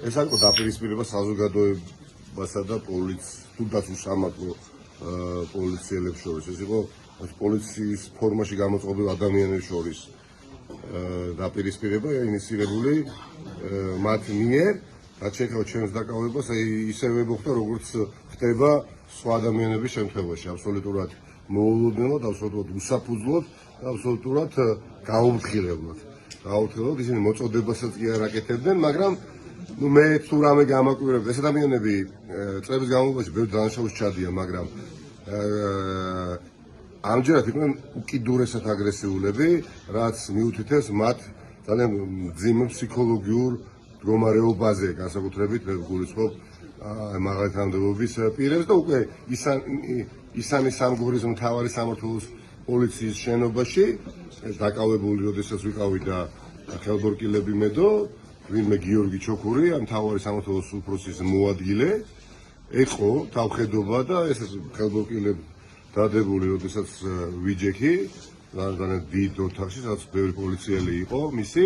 ეს არის დაპირისპირება საზოგადოებასა და თუნდაც უსამართლო პოლიციელებს შორის. ეს იყო პოლიციის ფორმაში გამოწყობილ ადამიანებს შორის დაპირისპირება ინიციირებული მათ მიერ, რაც შეეხება ჩვენს დაკავებას, ისევე მოხდა, როგორც ხდება სხვა ადამიანების შემთხვევაში, აბსოლუტურად მოულოდნელად, აბსოლუტურად უსაფუძვლოდ და აბსოლუტურად გაუმხილებლად. ისინი მოწოდებასაც კი არ აკეთებდნენ, მაგრამ მე თუ რამე გამაკვირვებთ, ეს ადამიანები წლების განმავლობაში ბევრ დანაშაულს ჩადიან, მაგრამ ამჯერად იყვნენ უკიდურესად აგრესიულები, რაც მიუთითებს მათ ძალიან მძიმე ფსიქოლოგიურ მდგომარეობაზე, განსაკუთრებით მე გულისხმობ მაღალი თანამდებობის პირებს და უკვე ისანი სამგორის მთავარი სამმართველოს პოლიციის შენობაში დაკავებული, როდესაც ვიყავით და ხელბორკილები მედო, ვინმე გიორგი ჩოქური, ამ მთავარი სამმართველოს უფროსის მოადგილე, ეყო თავხედობა და ეს ხელბორკილები დადებული, როდესაც ვიჯექი, ძალიან დიდ ოთახში, სადაც ბევრი პოლიციელი იყო, მისი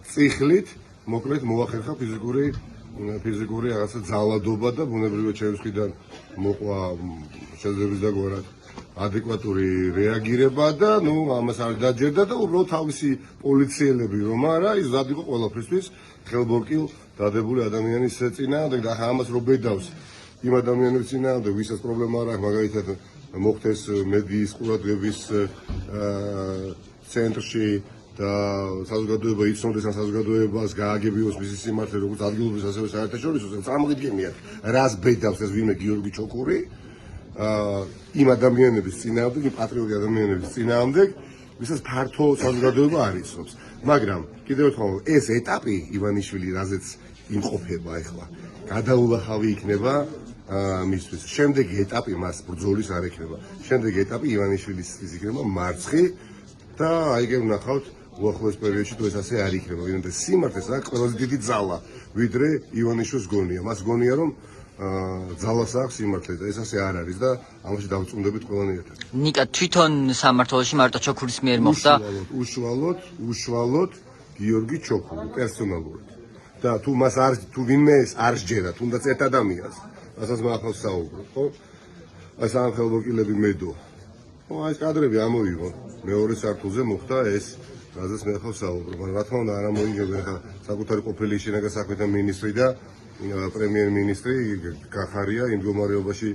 წიხლით, მოკლედ მოახერხა ფიზიკური რაღაცა ძალადობა და ბუნებრივად ჩემს მხრიდან მოყვა შეძლებისდაგვარად ადეკვატური რეაგირება და ამას არ დაჯერდა და უბრალოდ თავისი პოლიციელები რომ არა, ის მზად იყო ყველაფრისთვის ხელბორკილ დადებული ადამიანის წინააღმდეგ და ამას რო ბედავს იმ ადამიანების წინააღმდეგ, ვისაც პრობლემა არ აქვს, მაგალითად მოხდეს მედიის ყურადღების ცენტრში და საზოგადოება იცნობს ან საზოგადოებას გააგებიოს მისი სიმართლე როგორც ადგილობრივ ასევე საერთაშორისო, წარმოგიდგენიათ რას ბედავს ეს ვინმე გიორგი ჩოქური იმ ადამიანების წინააღმდეგ, იმ პატრიოტი ადამიანების წინააღმდეგ, ვისაც ფართო საზოგადოება არ იცნობს. მაგრამ კიდევ ერთხელ ეს ეტაპი ივანიშვილი რაზეც იმყოფება ახლა გადაულახავი იქნება მისთვის. შემდეგი ეტაპი მას ბრძოლის არ ექნება. შემდეგი ეტაპი ივანიშვილის იქნება მარცხი და აიგებ ნახავთ უახლოეს პერიოდში თუ ეს ასე არ იქნება. ვინმე სიმართლეს აქვს ყველაზე დიდი ძალა, ვიდრე ივანიშვილს გონია. მას გონია რომ ძალას აქვს სიმართლე და ეს ასე არ არის და ამაში დავწუნდებით ყველანაირად. ნიკა თვითონ სამმართველოში მარტო ჩოქურის მიერ მოხდა? უშუალოდ გიორგი ჩოქური პერსონალურად. და თუ მას თუ ვინმეს არ სჯერა, თუნდაც ერთ ადამიანს, რასაც მახავს საუბრობ, ხო? აი სამ ხელბორკილები მედო. ხო, აი ეს კადრები ამოიღო. მეორე სართულზე მოხდა ეს, რაზეც მე ახლა საუბრობ. რა თქმა უნდა, არ ამოიგებენ ხა საკუთარი ყოფილი შინაგან საქმეთა მინისტრი და პრემიერ-მინისტრი გახარია იმ მდგომარეობაში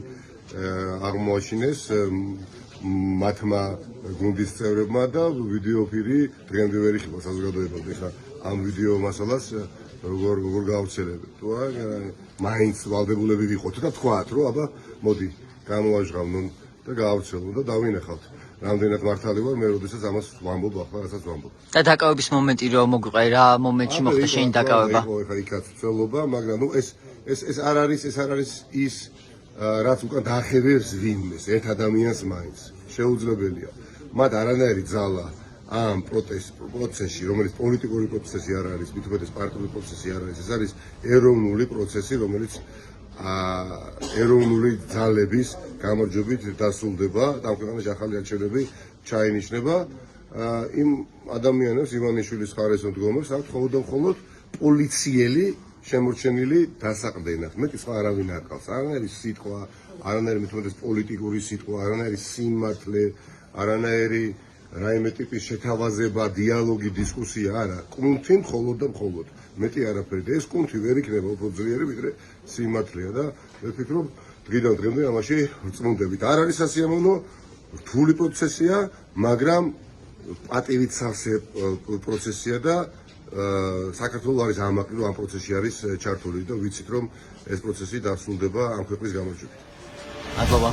აღმოაჩინეს მათმა გუნდის წევრებმა და ვიდეოფირი დღემდე ვერ იხება საზოგადოებამდე. ხა ამ ვიდეო მასალას როგორ გავვრცელებთ? თუ არა, მაინც ვალდებულები ვიყოთ და თქვათ, რომ აბა მოდი გამოაჟღავნონ და გაავრცელონ და დავინახავთ. რამდენად მართალი ვარ მე, როდესაც ამას ვამბობ, ახლა რასაც ვამბობ. და დაკავების მომენტი რომ მოგვიყვა, რა მომენტში მოხდა შენი დაკავება? ხო, იქაც ცელობა, მაგრამ ეს არ არის ის რაც უკან დაახევებს ვინმეს, ერთ ადამიანს მაინც. შეუძლებელია. მათ არანაირი ძალა ამ პროცესში, რომელიც პოლიტიკური პროცესი არ არის, მით უმეტეს პარტიული პროცესი არ არის, ეს არის ეროვნული პროცესი, რომელიც ეროვნული ძალების გამარჯვებით დასრულდება და ამ ქვეყანაში ახალი არჩევნები ჩაინიშნება. იმ ადამიანებს ივანიშვილის ხარეს მდგომებს აქვს მხოლოდ პოლიციელი შემორჩენილი დასაყრდენად. მეტი სხვა არავინ არ ყავს. არანაირი სიტყვა, არანაირი მით უმეტეს პოლიტიკური სიტყვა, არანაირი სიმართლე, არანაირი რაიმე ტიპის შეთავაზება, დიალოგი, დისკუსია არა. კუნთი მხოლოდ. მეტი არაფერი. ეს კუნთი ვერ იქნება უფრო ძლიერი, ვიდრე სიმართლეა და მე ვფიქრობ, დღიდან დღემდე ამაში ვწმუნდებით. არ არის სასიამოვნო, რთული პროცესია, მაგრამ პატივით სავსე პროცესია და საქართველოს არის ამაყი, რომ ამ პროცესში არის ჩართული და ვიცით, რომ ეს პროცესი დასრულდება ამ ქვეყნის გამარჯვებით. მადლობა.